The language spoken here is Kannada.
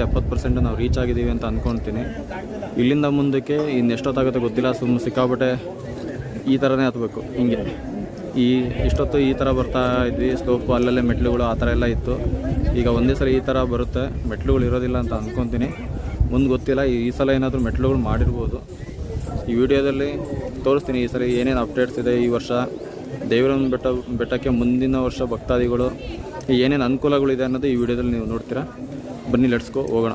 70% ನಾವು ರೀಚ್ ಆಗಿದ್ದೀವಿ ಅಂತ ಅಂದ್ಕೊಳ್ತೀನಿ. ಇಲ್ಲಿಂದ ಮುಂದಕ್ಕೆ ಇನ್ನೆಷ್ಟೊತ್ತಾಗುತ್ತೆ ಗೊತ್ತಿಲ್ಲ. ಸುಮ್ಮನೆ ಸಿಕ್ಕಾಬಿಟ್ಟೆ ಈ ಥರನೇ ಹತ್ತಬೇಕು. ಹಿಂಗೆ ಇಷ್ಟೊತ್ತು ಈ ಥರ ಬರ್ತಾ ಇದ್ವಿ. ಸ್ಲೋಪು ಅಲ್ಲಲ್ಲೇ ಮೆಟ್ಲುಗಳು ಆ ಥರ ಎಲ್ಲ ಇತ್ತು. ಈಗ ಒಂದೇ ಸಲ ಈ ಥರ ಬರುತ್ತೆ. ಮೆಟ್ಲುಗಳು ಇರೋದಿಲ್ಲ ಅಂತ ಅಂದ್ಕೊತೀನಿ. ಮುಂದೆ ಗೊತ್ತಿಲ್ಲ, ಈ ಸಲ ಏನಾದರೂ ಮೆಟ್ಲುಗಳು ಮಾಡಿರ್ಬೋದು. ಈ ವಿಡಿಯೋದಲ್ಲಿ ತೋರಿಸ್ತೀನಿ ಈ ಸಲ ಏನೇನು ಅಪ್ಡೇಟ್ಸ್ ಇದೆ. ಈ ವರ್ಷ ದೇವರನ ಬೆಟ್ಟಕ್ಕೆ ಮುಂದಿನ ವರ್ಷ ಭಕ್ತಾದಿಗಳು ಏನೇನು ಅನುಕೂಲಗಳಿದೆ ಅನ್ನೋದು ಈ ವಿಡಿಯೋದಲ್ಲಿ ನೀವು ನೋಡ್ತೀರಾ. ಬನ್ನಿ, ಲೆಟ್ಸ್ ಗೋ, ಹೋಗೋಣ.